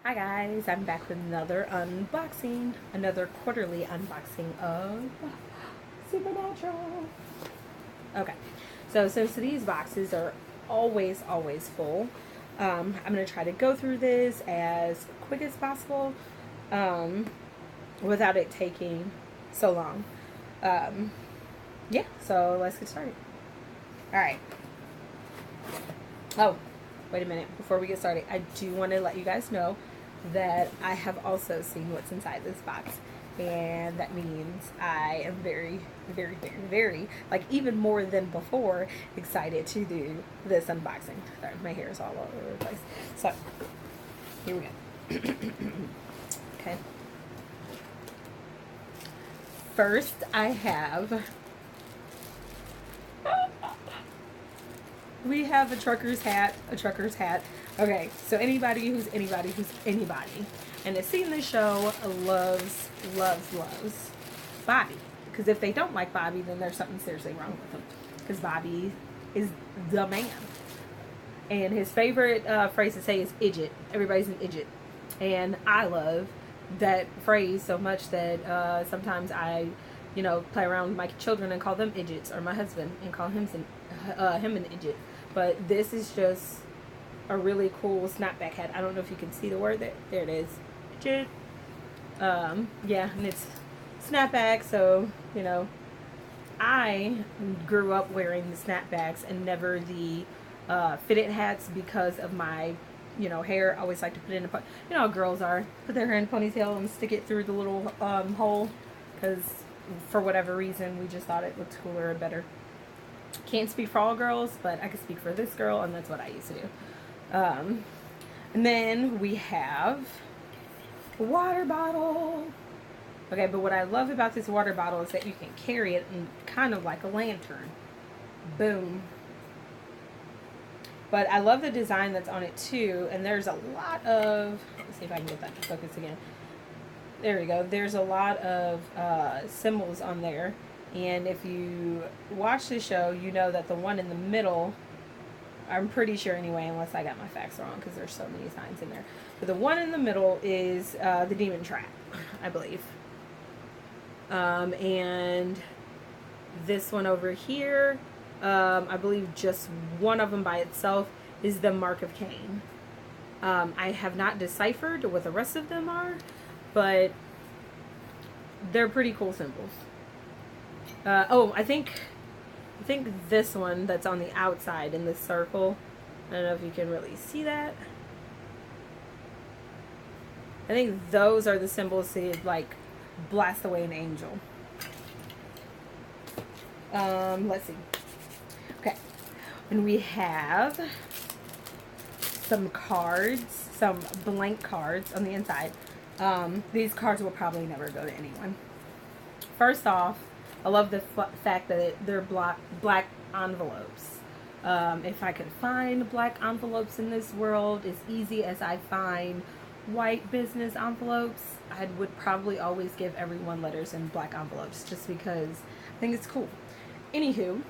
Hi guys, I'm back with another unboxing, another quarterly unboxing of Supernatural. Okay, so since these boxes are always full, I'm going to try to go through this as quick as possible um, without it taking so long. Um, yeah, so let's get started. Alright. Oh, wait a minute. Before we get started, I do want to let you guys know that I have also seen what's inside this box. And that means I am very, like even more than before, excited to do this unboxing. Sorry, my hair is all over the place. So, here we go. Okay. First, I have we have a trucker's hat, Okay, so anybody who's anybody, and has seen this show loves Bobby. Because if they don't like Bobby, then there's something seriously wrong with them. Because Bobby is the man. And his favorite phrase to say is "idjit." Everybody's an idjit. And I love that phrase so much that sometimes I, play around with my children and call them idjits, or my husband and call him an idjit. But this is just a really cool snapback hat. I don't know if you can see the word there. There it is. Idjit. Yeah, and it's snapback, so, I grew up wearing the snapbacks and never the fitted hats because of my, hair. I always like to put it in a, how girls are, put their hair in a ponytail and stick it through the little hole, because for whatever reason we just thought it looked cooler and better. Can't speak for all girls, but I can speak for this girl, and that's what I used to do. And then we have a water bottle. Okay, but what I love about this water bottle is that you can carry it in kind of like a lantern. Boom. But I love the design that's on it too, and there's a lot of, let's see if I can get that to focus again. There we go. There's a lot of symbols on there, and if you watch the show, you know that the one in the middle, I'm pretty sure anyway, unless I got my facts wrong, because there's so many signs in there. But the one in the middle is the demon trap, I believe. And this one over here, I believe just one of them by itself is the Mark of Cain. I have not deciphered what the rest of them are, but they're pretty cool symbols. I think this one that's on the outside in this circle, I don't know if you can really see that. I think those are the symbols to, like, blast away an angel. Let's see. Okay. And we have some cards, some blank cards on the inside. These cards will probably never go to anyone. First off, I love the fact that they're black envelopes. If I could find black envelopes in this world as easy as I find white business envelopes, I would probably always give everyone letters in black envelopes, just because I think it's cool. Anywho,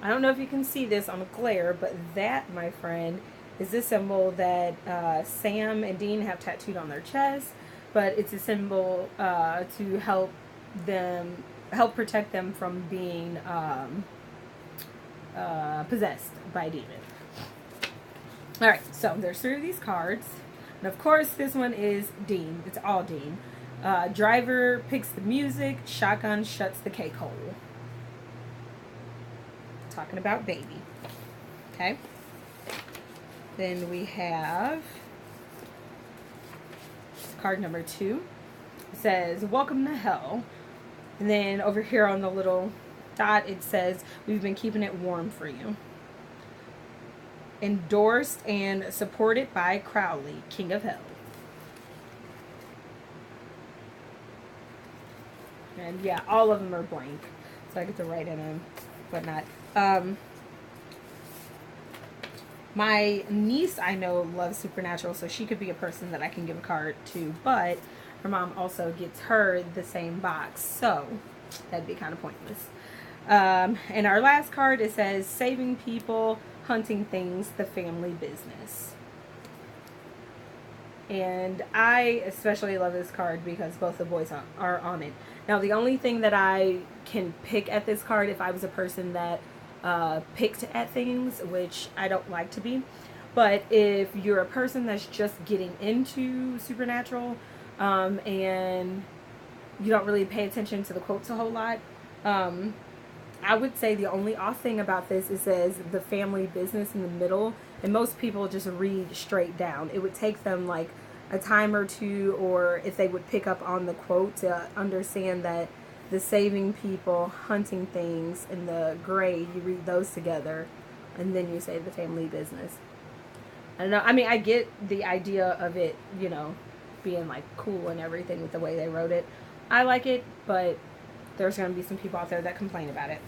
I don't know if you can see this on the glare, but that, my friend, is the symbol that Sam and Dean have tattooed on their chest. But it's a symbol to help protect them from being possessed by a demon. Alright, so there's 3 of these cards. And of course, this one is Dean. It's all Dean. Driver picks the music. Shotgun shuts the cake hole. Talking about baby. Okay. Then we have card number 2. It says, "Welcome to hell." And then over here on the little dot, it says, "We've been keeping it warm for you." Endorsed and supported by Crowley, King of Hell. And yeah, all of them are blank, so I get to write in them, whatnot. My niece, I know, loves Supernatural, so she could be a person that I can give a card to, but her mom also gets her the same box, so that'd be kind of pointless. And our last card, it says, "Saving people, hunting things, the family business." And I especially love this card because both the boys are on it. Now, the only thing that I can pick at this card, if I was a person that picked at things, which I don't like to be, but if you're a person that's just getting into Supernatural and you don't really pay attention to the quotes a whole lot, I would say the only off thing about this is says the family business in the middle, and most people just read straight down. It would take them like a time or two, or if they would pick up on the quote, to understand that the saving people, hunting things, and the gray, you read those together, and then you say the family business. I don't know. I mean, I get the idea of it, you know, being like cool and everything with the way they wrote it. I like it, but there's going to be some people out there that complain about it.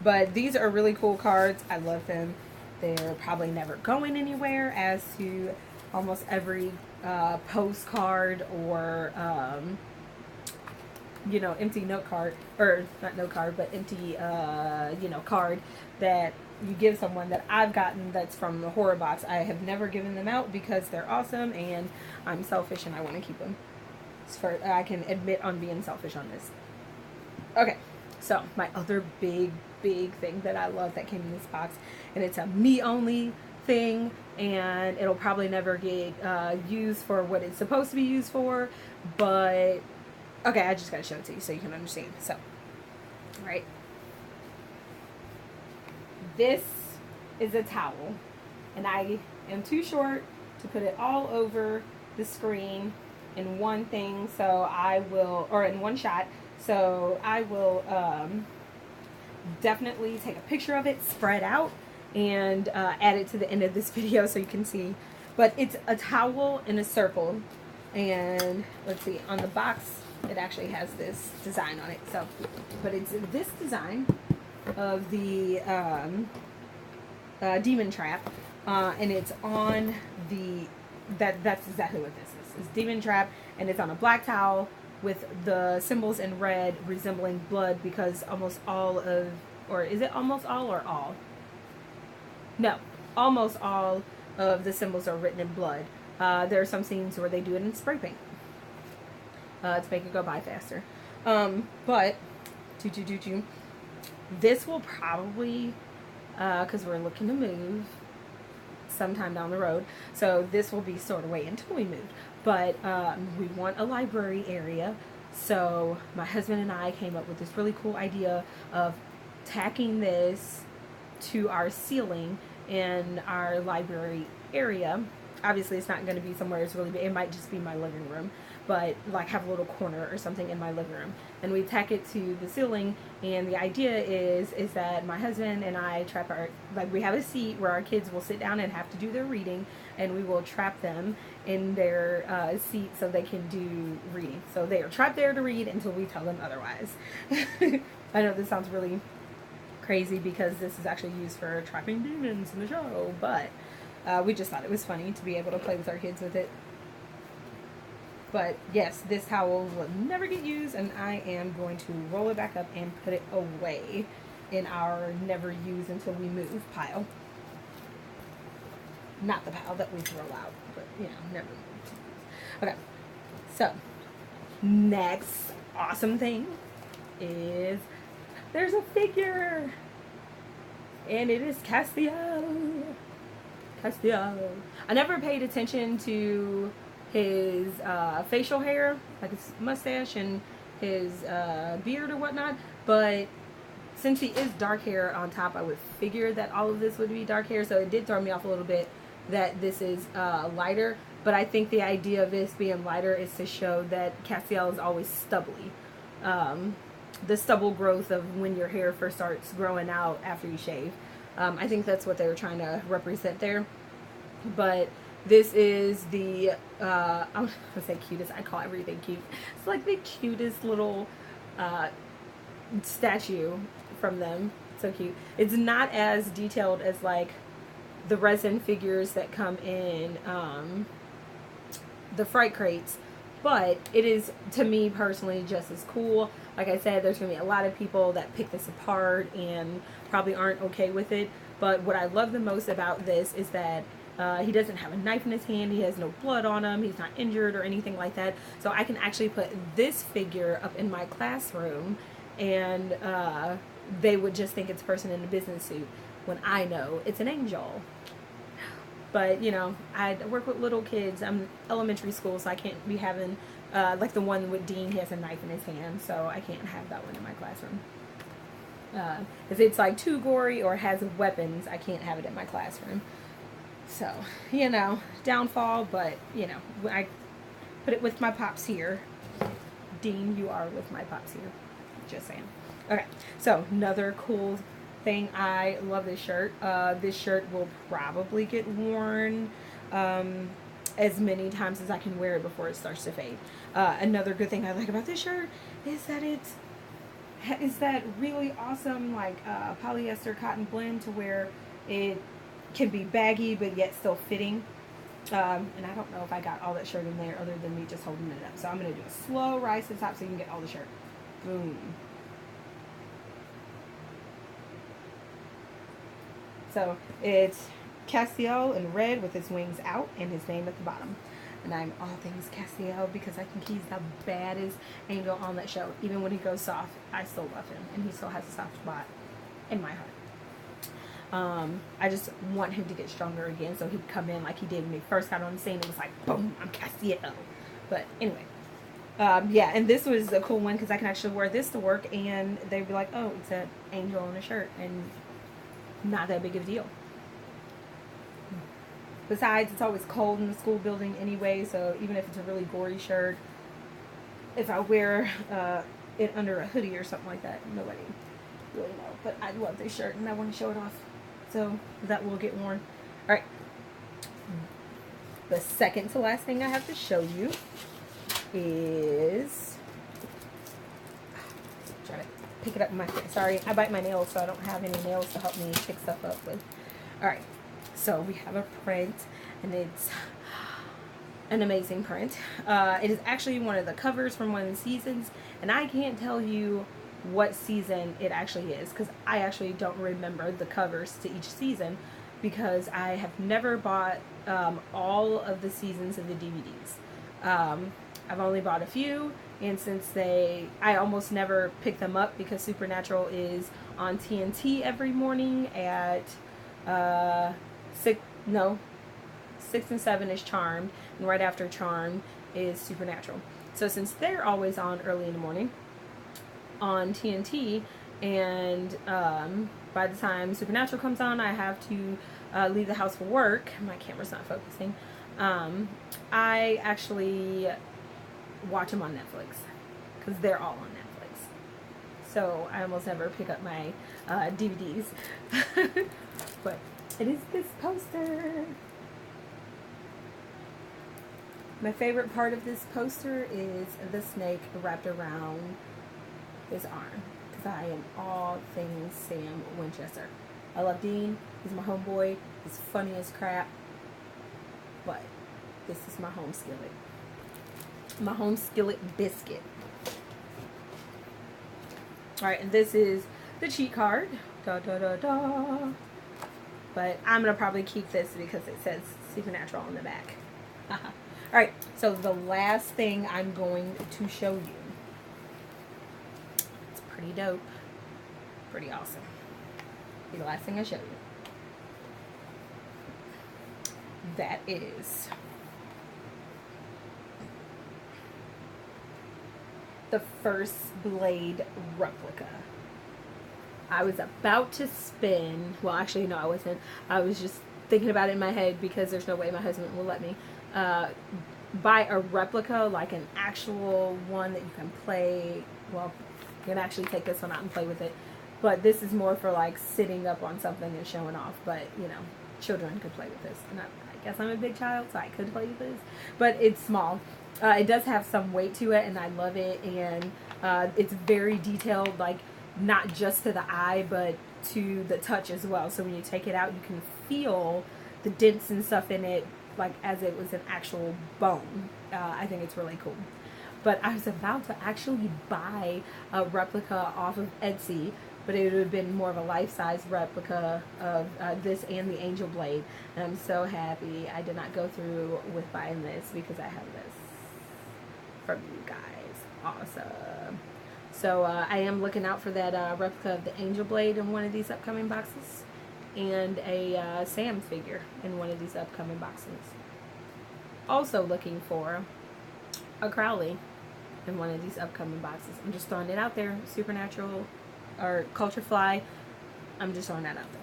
But these are really cool cards. I love them. They're probably never going anywhere, as to almost every postcard or, you know, empty note card, or not note card, but empty, you know, card that you give someone that I've gotten that's from the horror box. I have never given them out because they're awesome and I'm selfish and I want to keep them. I can admit on being selfish on this. Okay, so my other big thing that I love that came in this box, and it's a me only thing, and it'll probably never get used for what it's supposed to be used for, but okay, I just gotta show it to you so you can understand. So, right, this is a towel, and I am too short to put it all over the screen in one thing, so I will, or in one shot, so I will definitely take a picture of it, spread out, and add it to the end of this video so you can see. But it's a towel in a circle, and let's see, on the box it actually has this design on it. So, but it's this design of the demon trap, and it's on the that's exactly what this is. It's demon trap, and it's on a black towel with the symbols in red resembling blood, because almost all of, or is it almost all or all? No, almost all of the symbols are written in blood. There are some scenes where they do it in spray paint to make it go by faster. But this will probably, because we're looking to move sometime down the road, so this will be sort of wait until we move. But we want a library area, so my husband and I came up with this really cool idea of tacking this to our ceiling in our library area. Obviously, it's not going to be somewhere it's really big. It might just be my living room, but like have a little corner or something in my living room, and we tack it to the ceiling. And the idea is that my husband and I trap our, like, we have a seat where our kids will sit down and have to do their reading, and we will trap them in their seat so they can do reading. So they are trapped there to read until we tell them otherwise. I know this sounds really crazy because this is actually used for trapping demons in the show, but we just thought it was funny to be able to play with our kids with it. But yes, this towel will never get used, and I am going to roll it back up and put it away in our never use until we move pile. Not the pile that we throw out, but you know, never use. Okay, so next awesome thing is there's a figure, and it is Castiel. Castiel. I never paid attention to his facial hair, like his mustache and his beard or whatnot, but since he is dark hair on top, I would figure that all of this would be dark hair, so it did throw me off a little bit that this is lighter. But I think the idea of this being lighter is to show that Castiel is always stubbly. The stubble growth of when your hair first starts growing out after you shave. I think that's what they were trying to represent there. But this is the, I'm going to say cutest, I call everything cute. It's like the cutest little statue from them. So cute. It's not as detailed as like the resin figures that come in the Fright Crates, but it is, to me personally, just as cool. Like I said, there's going to be a lot of people that pick this apart and probably aren't okay with it, but what I love the most about this is that He doesn't have a knife in his hand. He has no blood on him. He's not injured or anything like that. So I can actually put this figure up in my classroom, and they would just think it's a person in a business suit when I know it's an angel. But, you know, I work with little kids. I'm elementary school, so I can't be having, like the one with Dean, he has a knife in his hand, so I can't have that one in my classroom. If it's like too gory or has weapons, I can't have it in my classroom. So, you know, downfall, but, you know, I put it with my pops here. Dean, you are with my pops here. Just saying. Okay, so another cool thing. I love this shirt. This shirt will probably get worn as many times as I can wear it before it starts to fade. Another good thing I like about this shirt is that it's that really awesome like polyester cotton blend to where it can be baggy but yet still fitting. And I don't know if I got all that shirt in there other than me just holding it up. So I'm going to do a slow rise to the top so you can get all the shirt. Boom. So it's Castiel in red with his wings out and his name at the bottom. And I'm all things Castiel because I think he's the baddest angel on that show. Even when he goes soft, I still love him. And he still has a soft spot in my heart. I just want him to get stronger again so he'd come in like he did when he first got on the scene. It was like, boom, I'm Castiel. But anyway. Yeah, and this was a cool one because I can actually wear this to work and they'd be like, oh, it's an angel on a shirt. And not that big of a deal. Besides, it's always cold in the school building anyway, so even if it's a really gory shirt, if I wear it under a hoodie or something like that, nobody really know. But I love this shirt and I want to show it off. So that will get worn. Alright. The second to last thing I have to show you is... Try to pick it up with my face. Sorry, I bite my nails, so I don't have any nails to help me pick stuff up with. Alright. So we have a print, and it's an amazing print. It is actually one of the covers from one of the seasons, and I can't tell you what season it actually is because I actually don't remember the covers to each season because I have never bought all of the seasons of the DVDs. I've only bought a few, and since I almost never pick them up because Supernatural is on TNT every morning at 6 and 7 is Charmed, and right after Charmed is Supernatural. So since they're always on early in the morning on TNT, and by the time Supernatural comes on, I have to leave the house for work. My camera's not focusing. I actually watch them on Netflix because they're all on Netflix. So I almost never pick up my DVDs. But it is this poster. My favorite part of this poster is the snake wrapped around his arm. Because I am all things Sam Winchester. I love Dean. He's my homeboy. He's funny as crap. But this is my home skillet. My home skillet biscuit. Alright, and this is the cheat card. Da da da da. But I'm going to probably keep this because it says Supernatural on the back. Alright, so the last thing I'm going to show you. It's pretty dope. Pretty awesome. The last thing I show you. That is the First Blade replica. I was about to spin, well actually no I wasn't, I was just thinking about it in my head because there's no way my husband will let me buy a replica, like an actual one that you can play. Well, you can actually take this one out and play with it, but this is more for like sitting up on something and showing off. But you know, children could play with this, and I guess I'm a big child so I could play with this, but it's small. It does have some weight to it and I love it, and it's very detailed, like not just to the eye but to the touch as well. So when you take it out you can feel the dents and stuff in it like as it was an actual bone. I think it's really cool. But I was about to actually buy a replica off of Etsy but it would have been more of a life-size replica of this and the Angel Blade. And I'm so happy I did not go through with buying this because I have this from you guys. Awesome. So I am looking out for that replica of the Angel Blade in one of these upcoming boxes, and a Sam figure in one of these upcoming boxes. Also looking for a Crowley in one of these upcoming boxes. I'm just throwing it out there. Supernatural or Culture Fly. I'm just throwing that out there.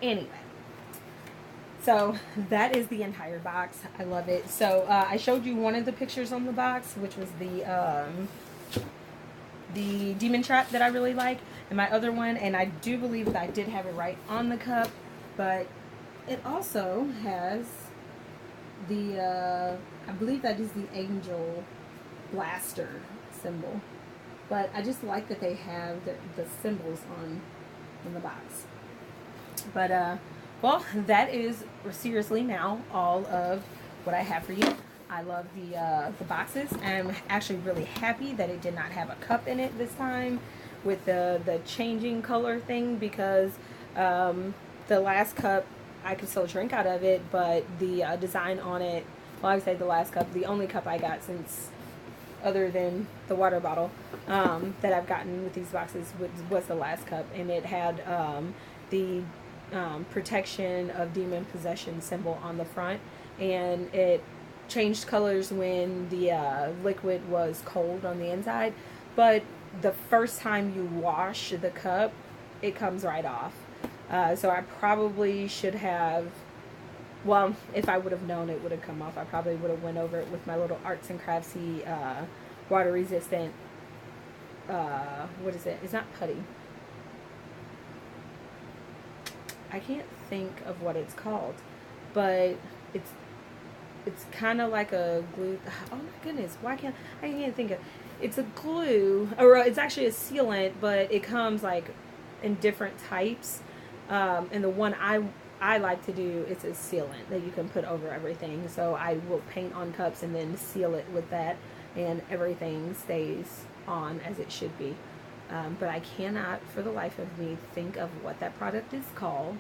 Anyway. So that is the entire box. I love it. So I showed you one of the pictures on the box, which was the demon trap that I really like, and my other one, and I do believe that I did have it right on the cup, but it also has the I believe that is the Angel Blaster symbol, but I just like that they have the symbols on the box. But well, that is seriously now all of what I have for you. I love the boxes. I'm actually really happy that it did not have a cup in it this time with the changing color thing, because the last cup I could still drink out of it, but the design on it, well, I would say the last cup, the only cup I got since, other than the water bottle that I've gotten with these boxes, was the last cup, and it had the protection of demon possession symbol on the front, and it changed colors when the liquid was cold on the inside, but the first time you wash the cup, it comes right off. So I probably should have, well, if I would have known it would have come off, I probably would have went over it with my little arts and craftsy water resistant, what is it? It's not putty. I can't think of what it's called, but it's kind of like a glue. Oh my goodness, I can't think of. It's a glue, or it's actually a sealant, but it comes like in different types. And the one I like to do is a sealant that you can put over everything. So I will paint on cups and then seal it with that, and everything stays on as it should be. But I cannot for the life of me think of what that product is called.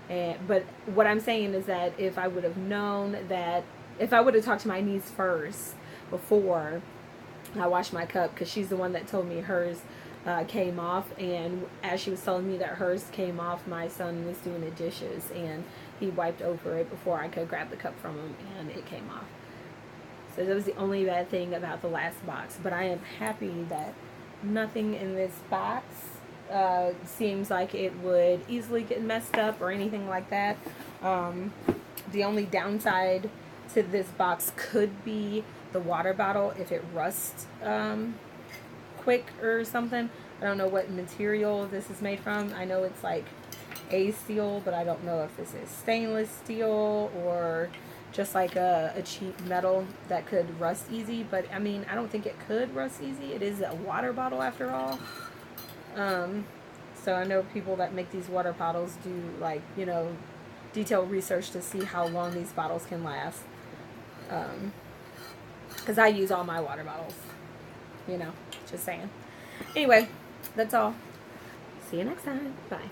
But what I'm saying is that if I would have known that, if I would have talked to my niece first before I washed my cup, because she's the one that told me hers came off, and as she was telling me that hers came off, my son was doing the dishes and he wiped over it before I could grab the cup from him, and it came off. So that was the only bad thing about the last box, but I am happy that nothing in this box seems like it would easily get messed up or anything like that. The only downside to this box could be the water bottle if it rusts quick or something. I don't know what material this is made from. I know it's like a steel, but I don't know if this is stainless steel or just like a cheap metal that could rust easy. But I mean, I don't think it could rust easy. It is a water bottle after all. So I know people that make these water bottles do, like, you know, detailed research to see how long these bottles can last. Because I use all my water bottles, you know, just saying. Anyway, that's all. See you next time. Bye.